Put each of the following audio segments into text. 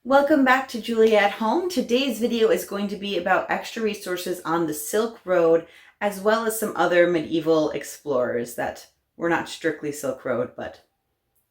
Welcome back to Julia at Home. Today's video is going to be about extra resources on the Silk Road, as well as some other medieval explorers that were not strictly Silk Road, but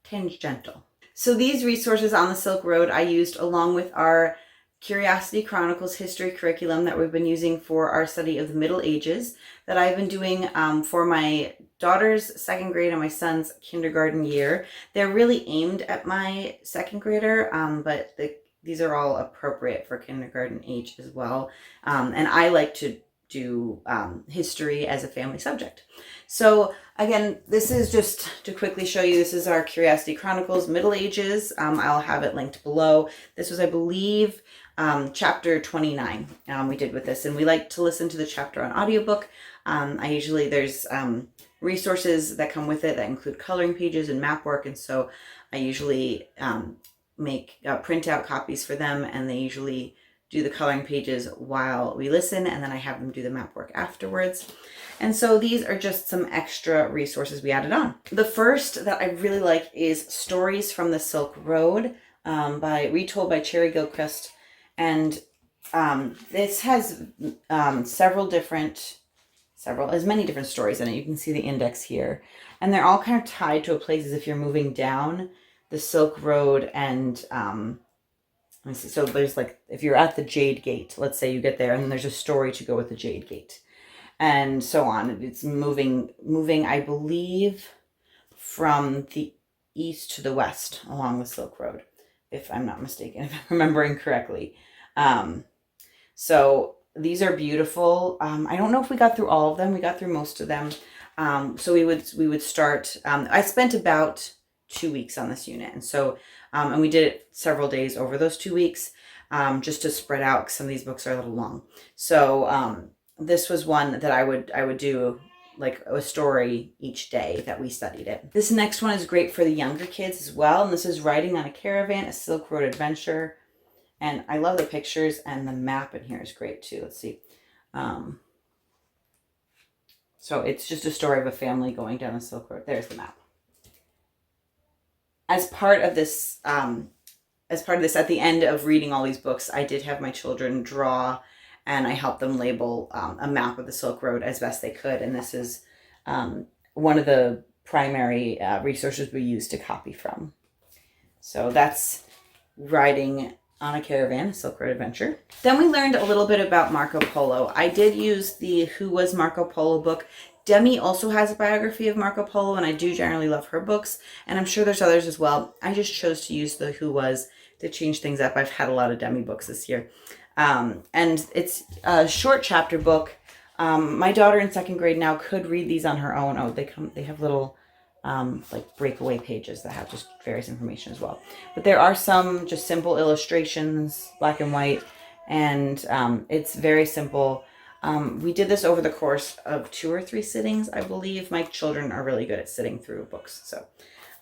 tangential. So these resources on the Silk Road I used along with our Curiosity Chronicles history curriculum that we've been using for our study of the Middle Ages, that I've been doing for my daughter's second grade and my son's kindergarten year. They're really aimed at my second grader, but these are all appropriate for kindergarten age as well. And I like to do history as a family subject. So again, this is just to quickly show you, this is our Curiosity Chronicles Middle Ages. I'll have it linked below. This was, I believe, chapter 29 we did with this, and we like to listen to the chapter on audiobook. There's resources that come with it that include coloring pages and map work, and so I usually make print out copies for them, and they usually do the coloring pages while we listen, and then I have them do the map work afterwards. And so these are just some extra resources we added on. The first that I really like is Stories from the Silk Road, retold by Cherry Gilchrist. And this has as many different stories in it. You can see the index here. And they're all kind of tied to a place as if you're moving down the Silk Road. And let me see. So there's like, if you're at the Jade Gate, let's say you get there, and then there's a story to go with the Jade Gate. And so on. It's moving, I believe, from the east to the west along the Silk Road, if I'm not mistaken, if I'm remembering correctly. So these are beautiful. I don't know if we got through all of them. We got through most of them. So we would start, I spent about 2 weeks on this unit. And so, and we did it several days over those 2 weeks, just to spread out, because some of these books are a little long. So, this was one that I would do like a story each day that we studied it. This next one is great for the younger kids as well. And this is Riding on a Caravan, a Silk Road Adventure. And I love the pictures, and the map in here is great too. Let's see. So it's just a story of a family going down the Silk Road. There's the map. As part of this, at the end of reading all these books, I did have my children draw, and I helped them label a map of the Silk Road as best they could. And this is one of the primary resources we use to copy from. So that's Riding on a Caravan, a Silk Road Adventure. Then we learned a little bit about Marco Polo. I did use the Who Was Marco Polo book. Demi also has a biography of Marco Polo, and I do generally love her books, and I'm sure there's others as well. I just chose to use the Who Was to change things up. I've had a lot of Demi books this year. And it's a short chapter book. My daughter in second grade now could read these on her own. Oh, they have little like breakaway pages that have just various information as well. But there are some just simple illustrations, black and white, and it's very simple. We did this over the course of 2 or 3 sittings, I believe. My children are really good at sitting through books, so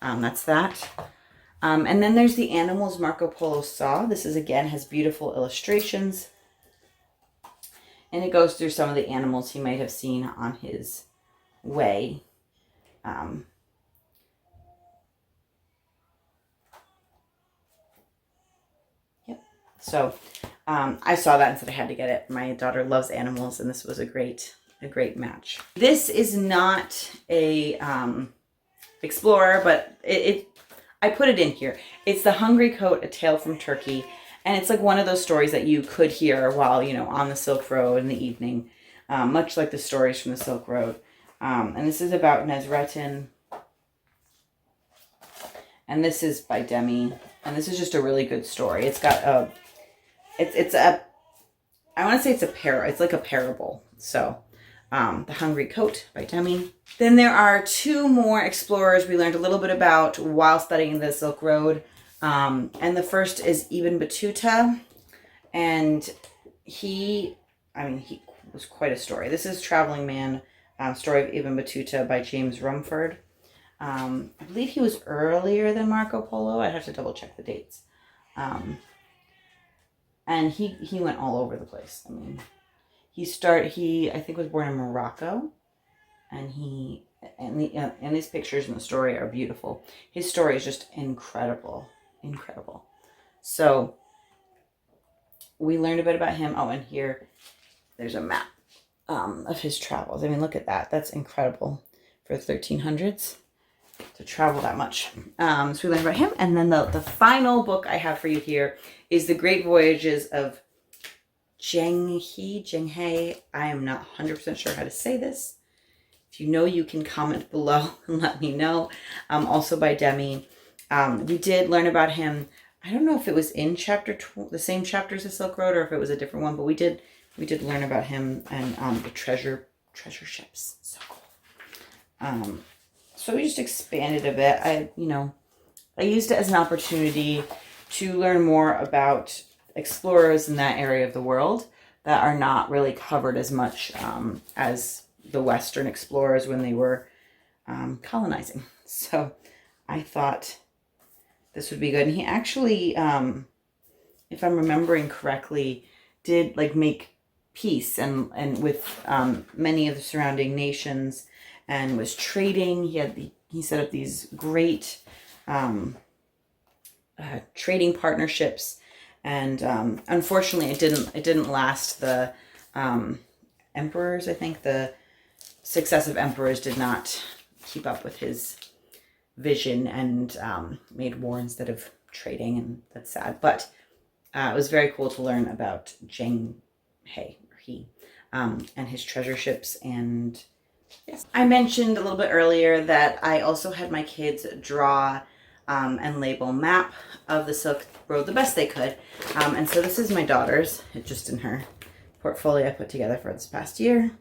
that's that. And then there's the Animals Marco Polo Saw. This is, again, has beautiful illustrations. And it goes through some of the animals he might have seen on his way. Yep. So I saw that and said I had to get it. My daughter loves animals, and this was a great match. This is not a explorer, but I put it in here. It's The Hungry Coat, A Tale from Turkey. And it's like one of those stories that you could hear while, on the Silk Road in the evening, much like the stories from the Silk Road. And this is about Nesretin. And this is by Demi. And this is just a really good story. It's got I want to say it's like a parable. So, The Hungry Coat by Demi. Then there are 2 more explorers we learned a little bit about while studying the Silk Road. And the first is Ibn Battuta, and he was quite a story. This is Traveling Man, Story of Ibn Battuta by James Rumford. I believe he was earlier than Marco Polo. I'd have to double check the dates. And he went all over the place. I mean, he I think was born in Morocco, and these pictures in the story are beautiful. His story is just incredible. So we learned a bit about him. Oh, and here, there's a map of his travels. I mean, look at that. That's incredible for the 1300s to travel that much. So we learned about him. And then the final book I have for you here is The Great Voyages of Zheng-He. I am not 100% sure how to say this. If you know, you can comment below and let me know. Also by Demi. We did learn about him. I don't know if it was in the same chapters as Silk Road or if it was a different one, but we did learn about him and the treasure ships. So cool. So we just expanded a bit. I used it as an opportunity to learn more about explorers in that area of the world that are not really covered as much as the Western explorers when they were colonizing. So I thought this would be good. And he actually, if I'm remembering correctly, did like make peace and with many of the surrounding nations, and was trading. He set up these great trading partnerships, and unfortunately it didn't last. The emperors, I think the successive emperors, did not keep up with his vision and made war instead of trading, and that's sad. But it was very cool to learn about He and his treasure ships. And yes, I mentioned a little bit earlier that I also had my kids draw and label map of the Silk Road the best they could. And so this is my daughter's. It's just in her portfolio I put together for this past year.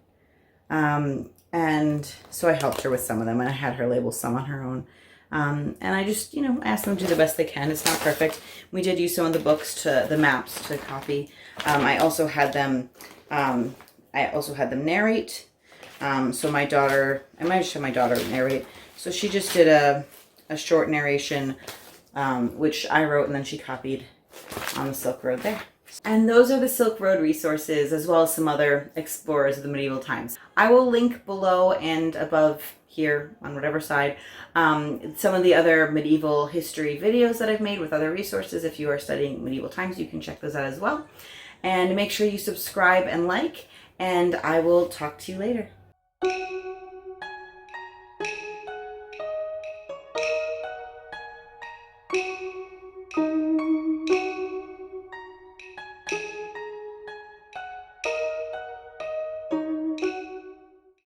And so I helped her with some of them, and I had her label some on her own. And I just, asked them to do the best they can. It's not perfect. We did use some of the maps to copy. I also had them narrate. So my daughter, I might just have my daughter narrate. So she just did a short narration, which I wrote, and then she copied on the Silk Road there. And those are the Silk Road resources, as well as some other explorers of the medieval times. I will link below and above here on whatever side some of the other medieval history videos that I've made with other resources. If you are studying medieval times, you can check those out as well. And make sure you subscribe and like, and I will talk to you later.